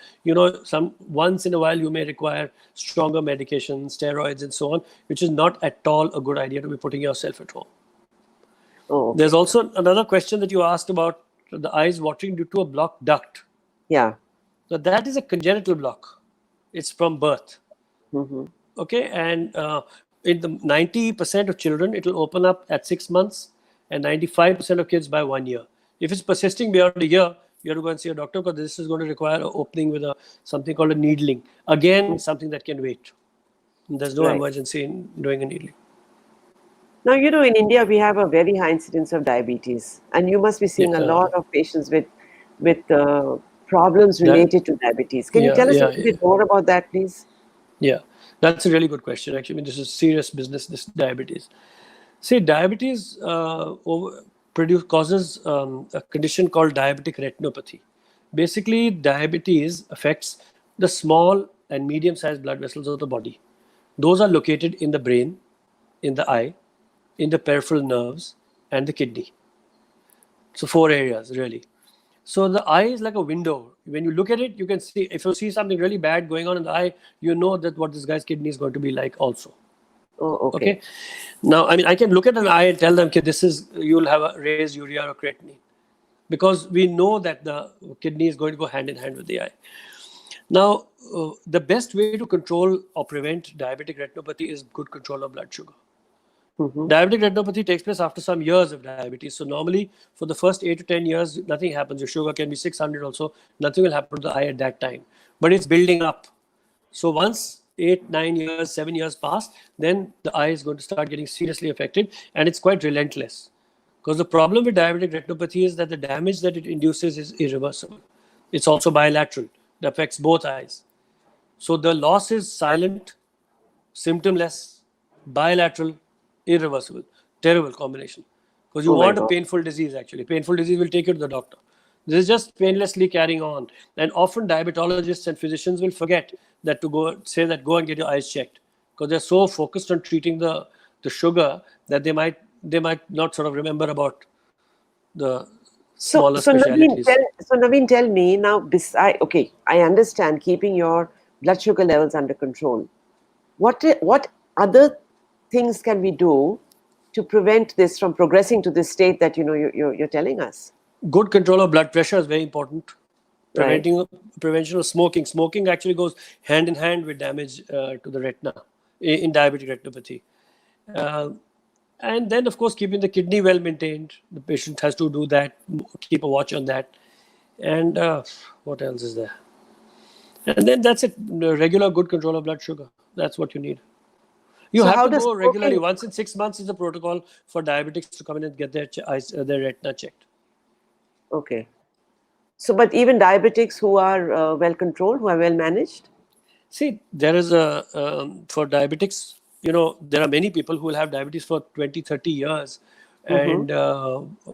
A: some once in a while you may require stronger medication, steroids, and so on, which is not at all a good idea to be putting yourself at home.
B: Oh,
A: There's
B: okay.
A: also another question that you asked about the eyes watering due to a blocked duct.
B: Yeah.
A: So that is a congenital block. It's from birth.
B: Hmm.
A: Okay, and in the 90% of children, it will open up at 6 months, and 95% of kids by 1 year. If it's persisting beyond a year, you have to go and see a doctor because this is going to require an opening with something called a needling. Again, something that can wait. There's no
B: Right.
A: emergency in doing a needling.
B: Now, in India, we have a very high incidence of diabetes, and you must be seeing a
A: Yeah,
B: lot of patients with problems
A: that,
B: related to diabetes. Can you
A: yeah,
B: tell us a
A: yeah,
B: little
A: yeah.
B: bit more about that, please?
A: Yeah, that's a really good question. Actually, I mean, this is serious business. This diabetes. See, diabetes causes a condition called diabetic retinopathy. Basically, diabetes affects the small and medium-sized blood vessels of the body. Those are located in the brain, in the eye, in the peripheral nerves, and the kidney. So 4 areas really. So the eye is like a window. When you look at it, you can see, if you see something really bad going on in the eye, you know that what this guy's kidney is going to be like also.
B: Oh, okay.
A: Okay. Now, I mean, I can look at an eye and tell them, okay, you'll have a raised urea or creatinine, because we know that the kidney is going to go hand in hand with the eye. Now, the best way to control or prevent diabetic retinopathy is good control of blood sugar.
B: Hmm.
A: Diabetic retinopathy takes place after some years of diabetes. So normally, for the first 8 to 10 years, nothing happens. Your sugar can be 600 also. Nothing will happen to the eye at that time. But it's building up. So once 8, 9 years, 7 years pass, then the eye is going to start getting seriously affected, and it's quite relentless. Because the problem with diabetic retinopathy is that the damage that it induces is irreversible. It's also bilateral. It affects both eyes. So the loss is silent, symptomless, bilateral, irreversible. Terrible combination. Because you
B: Oh my
A: want a
B: God.
A: painful disease actually. Painful disease will take you to the doctor. This is just painlessly carrying on. And often diabetologists and physicians will forget that to go and get your eyes checked. Because they're so focused on treating the sugar that they might not sort of remember about the
B: So,
A: smaller
B: so Naveen,
A: specialities.
B: tell me now. Okay, I understand keeping your blood sugar levels under control. What other things can we do to prevent this from progressing to this state that you're telling us?
A: Good control of blood pressure is very important.
B: Right.
A: Prevention of smoking. Smoking actually goes hand in hand with damage to the retina in diabetic retinopathy. Uh, and then, of course, keeping the kidney well maintained. The patient has to do that, keep a watch on that. And what else is there? And then that's it. Regular good control of blood sugar. That's what you need. You
B: So
A: have
B: how
A: to
B: does
A: go regularly.
B: smoking?
A: Once in 6 months is the protocol for diabetics to come in and get their retina checked.
B: Okay. So, but even diabetics who are well controlled, who are well managed.
A: See, there is for diabetics, there are many people who will have diabetes for 20, 30 years,
B: Mm-hmm.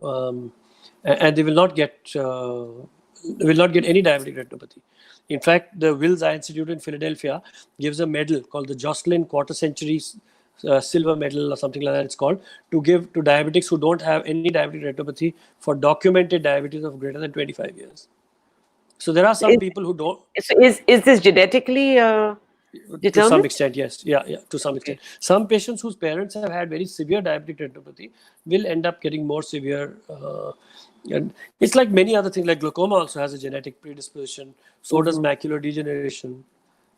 A: and and they will not get any diabetic retinopathy. In fact, the Wills Eye Institute in Philadelphia gives a medal called the Jocelyn Quarter Century Silver Medal or something like that. It's called, to give to diabetics who don't have any diabetic retinopathy for documented diabetes of greater than 25 years. So there are some
B: Is,
A: people who don't.
B: is this genetically
A: To some
B: determined?
A: extent, yes. Yeah, to some extent.
B: Okay.
A: Some patients whose parents have had very severe diabetic retinopathy will end up getting more severe. And it's like many other things, like glaucoma also has a genetic predisposition. So does
B: Mm-hmm.
A: macular degeneration,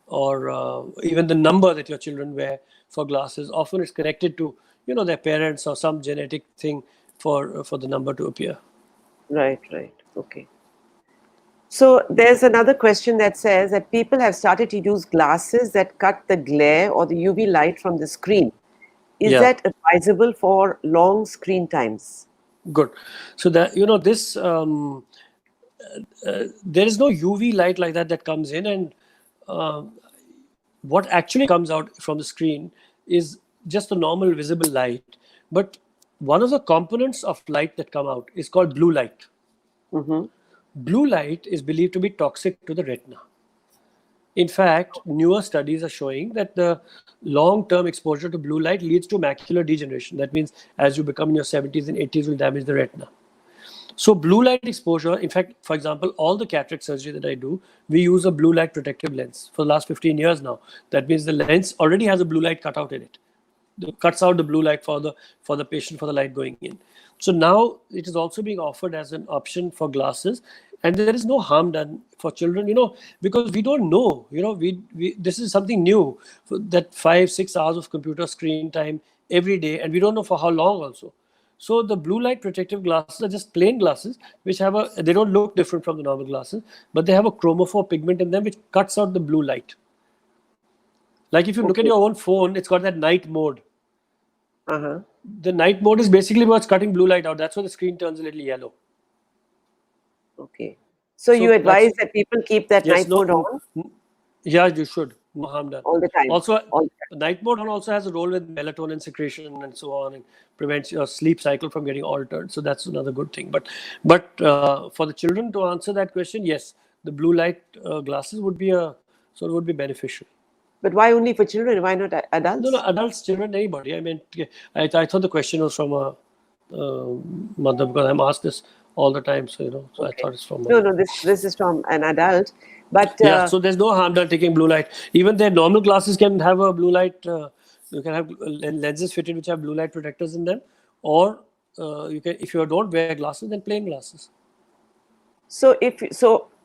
A: or even the number that your children wear for glasses. Often it's connected to, their parents or some genetic thing for the number to appear.
B: Right. Right. Okay. So there's another question that says that people have started to use glasses that cut the glare or the UV light from the screen. Is
A: Yeah,
B: that advisable for long screen times?
A: good. So that this there is no UV light like that comes in, and uh, what actually comes out from the screen is just a normal visible light. But one of the components of light that come out is called blue light.
B: Mm-hmm.
A: Blue light is believed to be toxic to the retina. In fact, newer studies are showing that the long-term exposure to blue light leads to macular degeneration. That means as you become in your 70s and 80s, will damage the retina. So blue light exposure, in fact, for example, all the cataract surgery that I do, we use a blue light protective lens for the last 15 years now. That means the lens already has a blue light cutout in it. It cuts out the blue light for the patient, for the light going in. So now it is also being offered as an option for glasses, and there is no harm done for children, because we don't know, we this is something new, that 5-6 hours of computer screen time every day, and we don't know for how long also. So the blue light protective glasses are just plain glasses which they don't look different from the normal glasses, but they have a chromophore pigment in them which cuts out the blue light. Like if you look at
B: Okay.
A: your own phone, it's got that night mode.
B: Uh-huh.
A: The night mode is basically what's cutting blue light out. That's why the screen turns a little yellow.
B: Okay. So you
A: So
B: advise
A: that's,
B: that people keep that
A: yes,
B: night
A: no,
B: mode on
A: yeah, you should. No harm done.
B: all the time.
A: Also,
B: All the
A: night mode also has a role with melatonin secretion and so on, and prevents your sleep cycle from getting altered. So that's another good thing. But for the children, to answer that question, yes, the blue light glasses would be beneficial.
B: But why only for children? Why not
A: No,
B: adults?
A: adults, children, anybody. I mean, I thought the question was from a mother, because I'm asked this all the time. So so I
B: Okay.
A: thought it's from
B: No,
A: mother.
B: no, this is from an adult. But
A: Yeah, so there's no harm done taking blue light. Even their normal glasses can have a blue light. You can have lenses fitted which have blue light protectors in them, or you can, if you don't wear glasses, then plain glasses.
B: so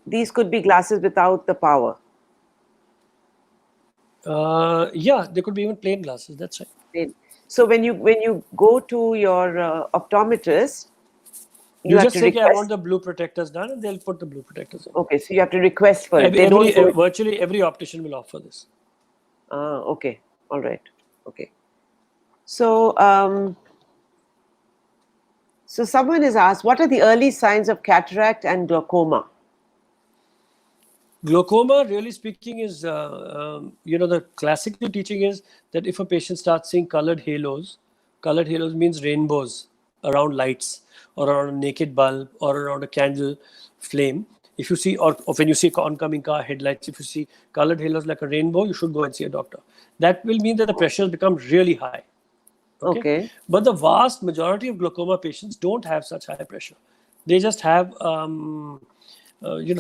B: these could be glasses without the power.
A: Yeah, they could be even plain glasses. That's right.
B: So when you go to your optometrist, you
A: You
B: have
A: just
B: to
A: say, "Okay, I want
B: request.
A: the blue protectors done," and they'll put the blue protectors on.
B: Okay, so you have to request for it. They don't do it.
A: Virtually every optician will offer this.
B: Okay, all right. Okay. So someone has asked, what are the early signs of cataract and glaucoma?
A: Glaucoma, really speaking, is the classical teaching is that if a patient starts seeing colored halos means rainbows around lights, or around a naked bulb, or around a candle flame. If you see, or when you see oncoming car headlights, if you see colored halos like a rainbow, you should go and see a doctor. That will mean that the pressure has become really high. Okay,
B: Okay.
A: but the vast majority of glaucoma patients don't have such high pressure. They just have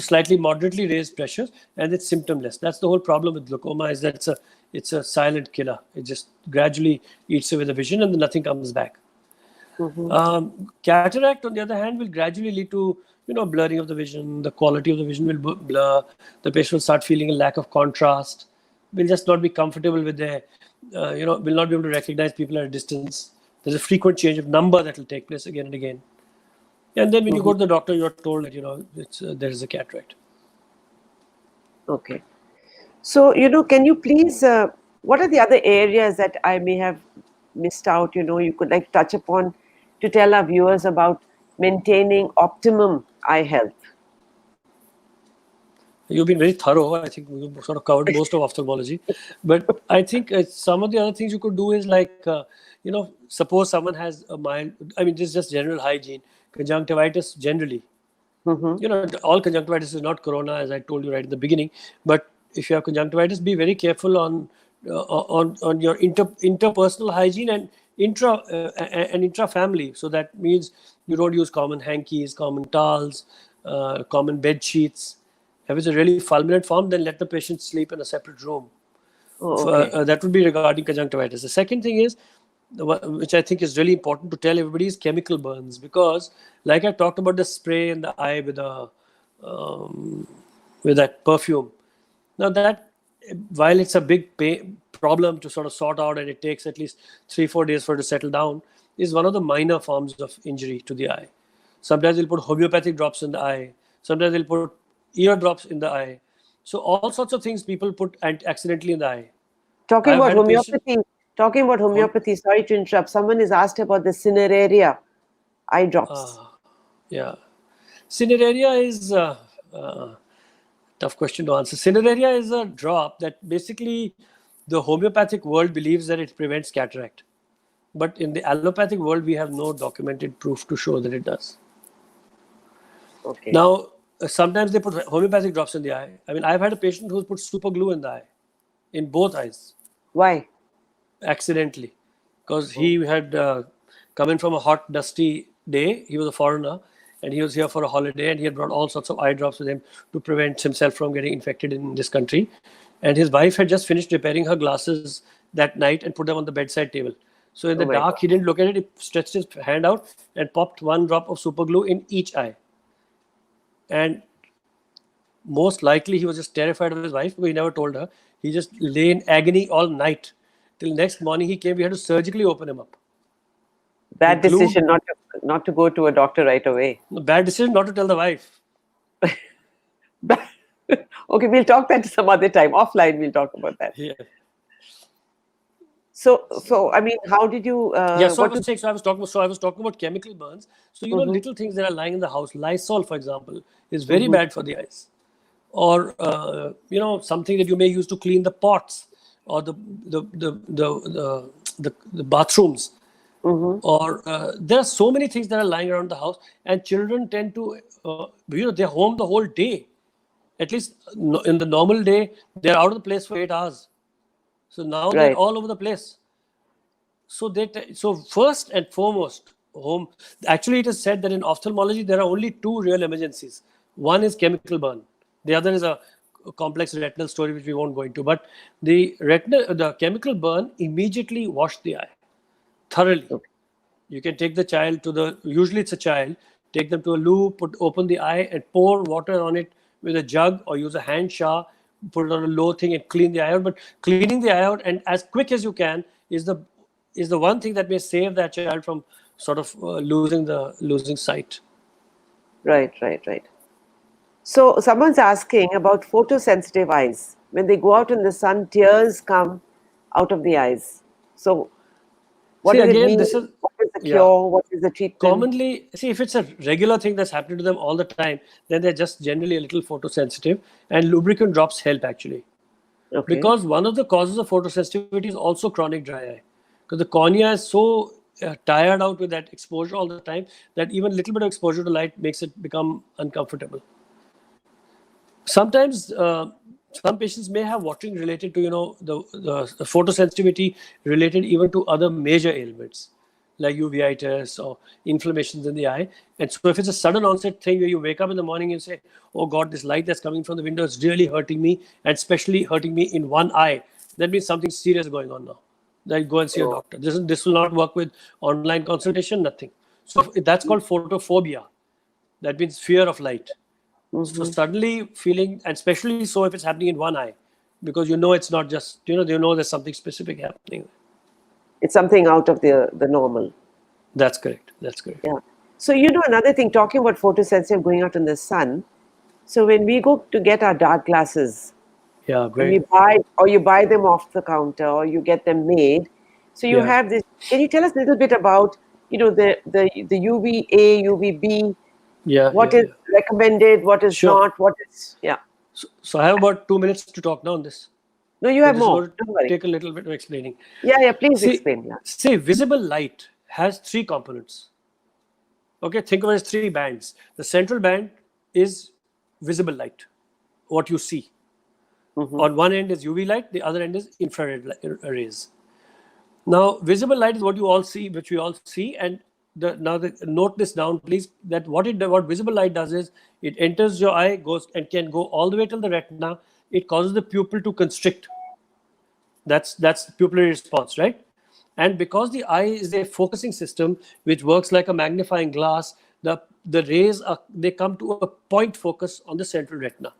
A: slightly moderately raised pressures, and it's symptomless. That's the whole problem with glaucoma, is that it's a silent killer. It just gradually eats away the vision, and then nothing comes back.
B: Mm-hmm.
A: Cataract, on the other hand, will gradually lead to blurring of the vision. The quality of the vision will blur. The patient will start feeling a lack of contrast. Will just not be comfortable with their, will not be able to recognize people at a distance. There's a frequent change of number that will take place again and again. And then when you
B: Mm-hmm.
A: go to the doctor, you're told that there is a cataract.
B: Okay. So, can you please, what are the other areas that I may have missed out, you could like touch upon to tell our viewers about maintaining optimum eye health?
A: You've been very thorough. I think we've sort of covered most of ophthalmology. But I think some of the other things you could do is like, suppose someone has a mild, I mean, this is just general hygiene, conjunctivitis generally.
B: Mm-hmm.
A: All conjunctivitis is not corona, as I told you right at the beginning. But if you have conjunctivitis, be very careful on your interpersonal hygiene and intra family. So that means you don't use common hankies, common towels, common bed sheets. If it's a really fulminant form, then let the patient sleep in a separate room.
B: Oh, okay.
A: That would be regarding conjunctivitis. The second thing is, which I think is really important to tell everybody, is chemical burns, because, like I talked about the spray in the eye um, with that perfume. Now that, while it's a big problem to sort of sort out, and it takes at least 3-4 days for it to settle down, is one of the minor forms of injury to the eye. Sometimes they'll put homeopathic drops in the eye. Sometimes they'll put eardrops in the eye. So all sorts of things people put accidentally in the eye.
B: Talking
A: I've
B: about
A: had a patient.
B: homeopathy, sorry to interrupt. Someone has asked about the cineraria eye drops.
A: Yeah, cineraria is tough question to answer. Cineraria is a drop that basically the homeopathic world believes that it prevents cataract, but in the allopathic world we have no documented proof to show that it does.
B: Okay.
A: Now, sometimes they put homeopathic drops in the eye. I mean, I've had a patient who's put Superglue in the eye, in both eyes,
B: Why?
A: accidentally, because he had come in from a hot, dusty day. He was a foreigner, and he was here for a holiday, and he had brought all sorts of eye drops with him to prevent himself from getting infected in this country. And his wife had just finished repairing her glasses that night and put them on the bedside table. So in
B: Oh
A: the
B: my
A: dark,
B: God.
A: he didn't look at it. He stretched his hand out and popped one drop of Superglue in each eye. And most likely he was just terrified of his wife because he never told her. He just lay in agony all night. Till next morning he came, we had to surgically open him up. We
B: Bad
A: glued,
B: decision not to go to a doctor right away.
A: bad decision not to tell the wife.
B: Okay, we'll talk that some other time. Offline, we'll talk about that.
A: Yeah.
B: So I mean, how did you?
A: Yeah, so I
B: What
A: was
B: to,
A: saying, I was talking about chemical burns. So little things that are lying in the house. Lysol, for example, is very bad for the eyes. Or something that you may use to clean the pots or the bathrooms. Or there are so many things that are lying around the house, and children tend to they're home the whole day. At least in the normal day, they're out of the place for 8 hours. So now they're
B: Right.
A: all over the place. So first and foremost, home. Actually, it is said that in ophthalmology there are only two real emergencies. One is chemical burn. The other is a complex retinal story which we won't go into. But the chemical burn immediately wash the eye thoroughly.
B: Okay.
A: You can take the child usually it's a child, take them to a loo, open the eye and pour water on it with a jug or use a hand shower, put it on a low thing and clean the eye out. But cleaning the eye out and as quick as you can is the one thing that may save that child from sort of losing sight.
B: Right. So someone's asking about photosensitive eyes. When they go out in the sun, tears come out of the eyes. So what
A: See,
B: does it
A: again,
B: mean?
A: this is,
B: What is the
A: yeah,
B: cure? What is the treatment?
A: commonly, see, if it's a regular thing that's happening to them all the time, then they're just generally a little photosensitive, and lubricant drops help actually.
B: Okay.
A: Because one of the causes of photosensitivity is also chronic dry eye. Because the cornea is so tired out with that exposure all the time that even a little bit of exposure to light makes it become uncomfortable. Sometimes some patients may have watering related to the photosensitivity related even to other major ailments like uveitis or inflammations in the eye. And so if it's a sudden onset thing where you wake up in the morning and say, oh God, this light that's coming from the window is really hurting me, and especially hurting me in one eye, that means something serious going on now. Then go and see a
B: Oh.
A: doctor. This will not work with online consultation, nothing. So that's called photophobia. That means fear of light. So suddenly feeling, and especially so if it's happening in one eye, because it's not just, there's something specific happening.
B: It's something out of the normal.
A: That's correct.
B: Yeah. So another thing, talking about photosensitive going out in the sun. So when we go to get our dark glasses,
A: Yeah,
B: and we
A: great.
B: you buy them off the counter or you get them made. So you
A: Yeah.
B: have this. Can you tell us a little bit about the UVA, UVB?
A: Yeah,
B: What
A: yeah,
B: is
A: yeah.
B: recommended? What is
A: Sure.
B: not? What is
A: So I have about 2 minutes to talk now on this.
B: No, you
A: So
B: have
A: this is
B: more.
A: going to
B: Don't worry.
A: take a little bit of explaining.
B: Yeah. Please
A: See,
B: explain. Yeah.
A: see, visible light has three components. Okay, think of it as three bands. The central band is visible light, what you see. On one end is UV light, the other end is infrared rays. Now, visible light is what you all see, which we all see, and note this down, please. That what visible light does is it enters your eye, goes and can go all the way till the retina. It causes the pupil to constrict. That's the pupillary response, right? And because the eye is a focusing system which works like a magnifying glass, the rays they come to a point focus on the central retina.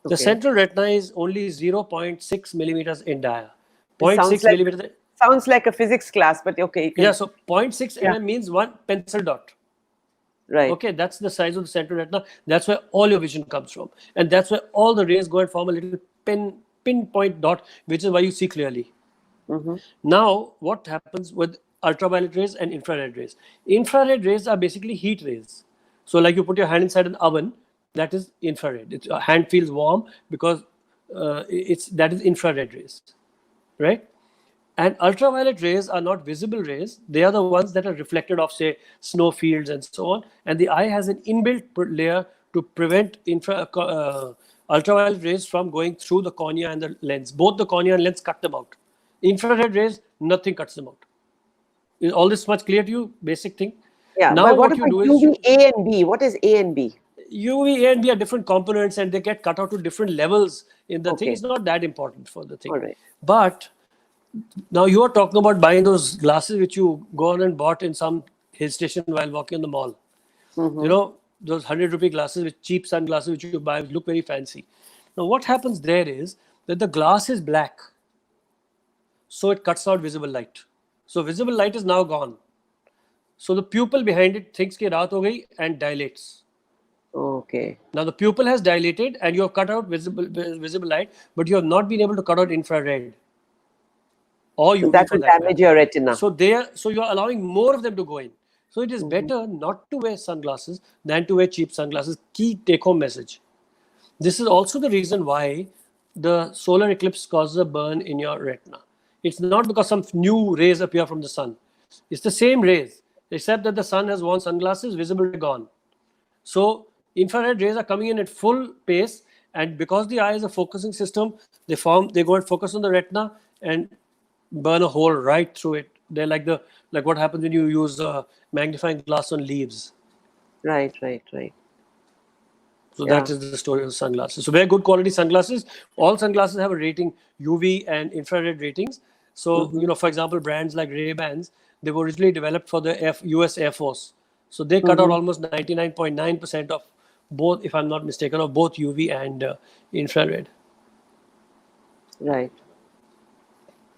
A: The
B: Okay.
A: central retina is only 0.6 millimeters in dia.
B: This
A: 0.6 millimeters.
B: sounds like a physics class, but okay. You can,
A: Yeah, so 0.6
B: yeah.
A: mm means one pencil dot.
B: Right.
A: Okay, that's the size of the central retina. That's where all your vision comes from, and that's where all the rays go and form a little pinpoint dot, which is why you see clearly.
B: Mm-hmm.
A: Now, what happens with ultraviolet rays and infrared rays? Infrared rays are basically heat rays. So, like you put your hand inside an oven, that is infrared. A hand feels warm because that is infrared rays, right? And ultraviolet rays are not visible rays. They are the ones that are reflected off, say, snow fields and so on. And the eye has an inbuilt layer to prevent ultraviolet rays from going through the cornea and the lens. Both the cornea and lens cut them out. Infrared rays, nothing cuts them out. Is all this much clear to you? Basic thing.
B: Yeah,
A: Now,
B: but what
A: what you
B: about
A: do is
B: UV A and B? What is A and B?
A: UV A and B are different components, and they get cut out to different levels in the thing.
B: Okay.
A: It's not that important for the thing.
B: All right.
A: But now you are talking about buying those glasses which you go on and bought in some hill station while walking in the mall.
B: Mm-hmm.
A: You know, those 100 rupee glasses with cheap sunglasses which you buy which look very fancy. Now what happens there is that the glass is black, so it cuts out visible light. So visible light is now gone. So the pupil behind it thinks ki raat ho gayi and dilates.
B: Okay.
A: Now the pupil has dilated and you have cut out visible light, but you have not been able to cut out infrared or
B: So
A: UV
B: that
A: for
B: will
A: that
B: damage
A: matter.
B: your retina.
A: So you are allowing more of them to go in. So it is better not to wear sunglasses than to wear cheap sunglasses. Key take-home message. This is also the reason why the solar eclipse causes a burn in your retina. It's not because some new rays appear from the sun. It's the same rays, except that the sun has worn sunglasses, visible gone. So infrared rays are coming in at full pace, and because the eye is a focusing system, they go and focus on the retina and burn a hole right through it. They're like what happens when you use a magnifying glass on leaves.
B: Right.
A: So
B: Yeah.
A: that is the story of sunglasses. So wear good quality sunglasses. All sunglasses have a rating, UV and infrared ratings. So
B: Mm-hmm.
A: for example, brands like Ray-Bans, they were originally developed for the US Air Force. So they cut out
B: Mm-hmm.
A: almost 99.9% of both, if I'm not mistaken, of both UV and infrared.
B: Right.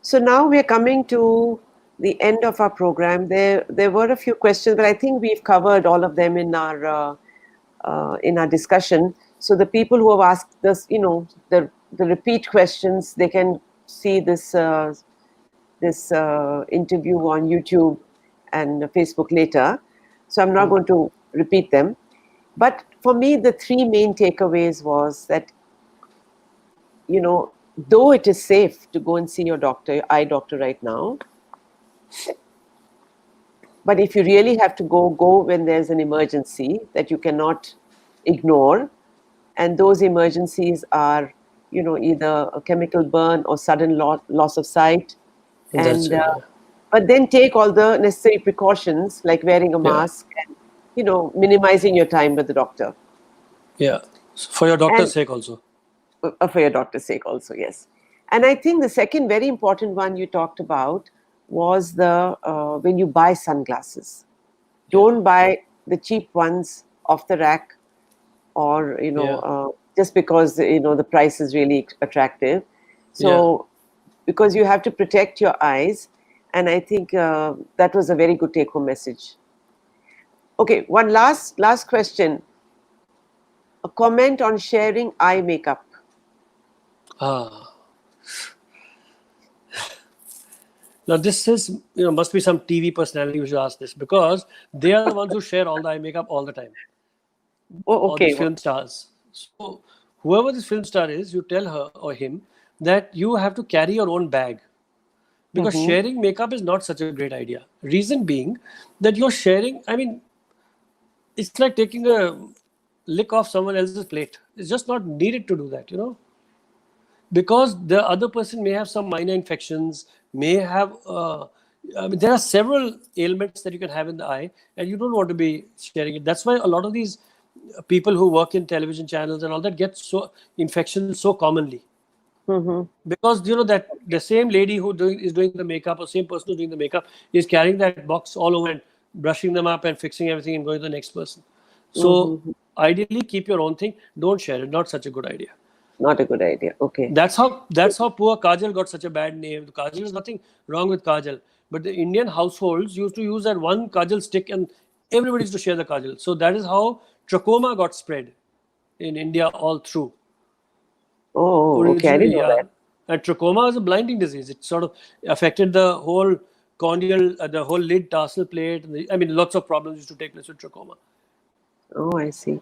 B: So now we are coming to the end of our program. There were a few questions, but I think we've covered all of them in our discussion. So the people who have asked this, the repeat questions, they can see this interview on YouTube and Facebook later. So I'm not going to repeat them. But for me, the three main takeaways was that, though it is safe to go and see your doctor, your eye doctor right now, but if you really have to go when there's an emergency that you cannot ignore. And those emergencies are, either a chemical burn or sudden loss of sight.
A: That's
B: And
A: it.
B: but then take all the necessary precautions like wearing a
A: Yeah.
B: mask and, minimizing your time with the doctor.
A: Yeah. So for your doctor's
B: And
A: sake also.
B: for your doctor's sake also, yes. And I think the second very important one you talked about was the when you buy sunglasses, don't buy the cheap ones off the rack, or just because the price is really attractive. So because you have to protect your eyes, and I think that was a very good take-home message. Okay, one last question. A comment on sharing eye makeup.
A: Ah. Now this is, must be some TV personality who should ask this, because they are the ones who share all the eye makeup all the time.
B: Oh,
A: Or the
B: okay.
A: film stars. So whoever this film star is, you tell her or him that you have to carry your own bag, because sharing makeup is not such a great idea. Reason being that you're sharing, I mean, it's like taking a lick off someone else's plate. It's just not needed to do that. Because the other person may have some minor infections, may have there are several ailments that you can have in the eye, and you don't want to be sharing it. That's why a lot of these people who work in television channels and all that get so infections so commonly, because that the same lady is doing the makeup, or same person who's doing the makeup, is carrying that box all over and brushing them up and fixing everything and going to the next person. So ideally, keep your own thing, don't share it. Not such a good idea.
B: Not a good idea. Okay.
A: That's how poor Kajal got such a bad name. Kajal is nothing wrong with Kajal, but the Indian households used to use that one Kajal stick, and Everybody used to share the kajal. So that is how trachoma got spread in India all through.
B: Oh, okay. I didn't
A: Originally,
B: know
A: yeah.
B: that.
A: And trachoma is a blinding disease. It sort of affected the whole corneal, the whole lid tarsal plate. I mean, lots of problems used to take place with trachoma.
B: Oh, I see.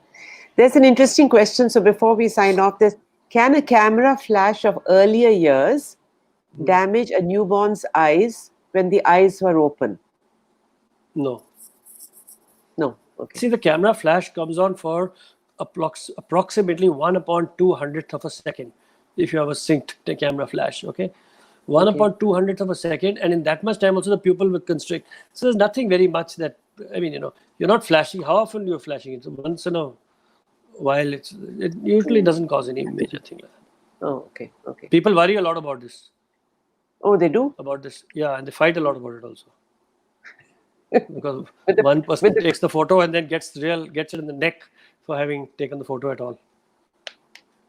B: There's an interesting question. So before we sign off, can a camera flash of earlier years damage a newborn's eyes when the eyes were open?
A: No.
B: No. Okay.
A: See, the camera flash comes on for approximately 1/200th of a second if you have a synced camera flash, okay? 1/200th of a second, and in that much time also the pupil will constrict. So there's nothing very much that, I mean, you're not flashing. How often you're flashing? It's once in a while. It usually doesn't cause any major thing like that.
B: Oh, okay. Okay.
A: People worry a lot about this.
B: Oh, they do?
A: About this, yeah, and they fight a lot about it also. Because
B: With the-
A: one person
B: with the-
A: takes the photo and then gets it in the neck for having taken the photo at all.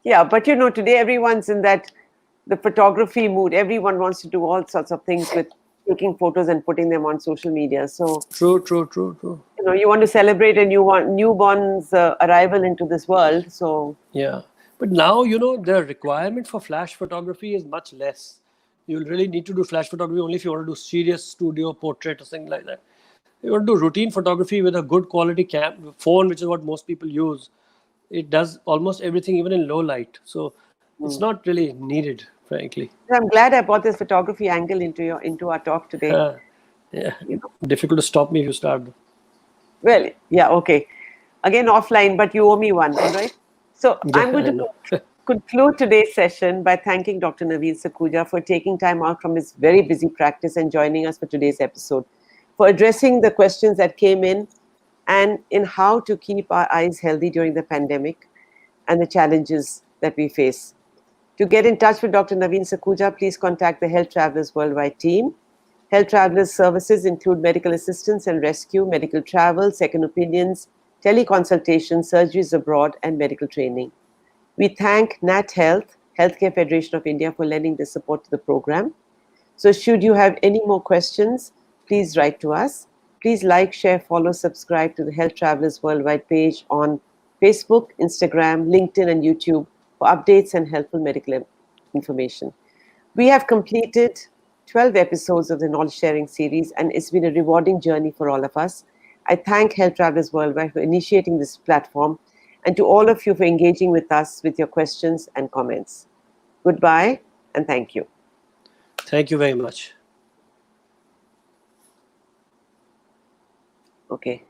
B: Yeah, but today everyone's in the photography mood. Everyone wants to do all sorts of things with taking photos and putting them on social media. So,
A: True.
B: you want to celebrate a newborn's arrival into this world. So,
A: Yeah. But now, the requirement for flash photography is much less. You'll really need to do flash photography only if you want to do serious studio portrait or something like that. You want to do routine photography with a good quality phone, which is what most people use. It does almost everything, even in low light. So it's not really needed, frankly.
B: I'm glad I brought this photography angle into our talk today.
A: Yeah.
B: You know.
A: Difficult to stop me if you start.
B: Well, yeah, okay. Again, offline, but you owe me one, all right? So I'm
A: Yeah,
B: going
A: I
B: to
A: know.
B: conclude today's session by thanking Dr. Navin Sakhuja for taking time out from his very busy practice and joining us for today's episode, for addressing the questions that came in and in how to keep our eyes healthy during the pandemic and the challenges that we face. To get in touch with Dr. Navin Sakhuja, please contact the Health Travelers Worldwide team. Health Travelers services include medical assistance and rescue, medical travel, second opinions, teleconsultation, surgeries abroad, and medical training. We thank Nat Health, Healthcare Federation of India, for lending their support to the program. So should you have any more questions, please write to us. Please like, share, follow, subscribe to the Health Travelers Worldwide page on Facebook, Instagram, LinkedIn, and YouTube for updates and helpful medical information. We have completed 12 episodes of the knowledge sharing series, and it's been a rewarding journey for all of us. I thank Health Travelers Worldwide for initiating this platform, and to all of you for engaging with us with your questions and comments. Goodbye, and thank you.
A: Thank you very much.
B: Okay.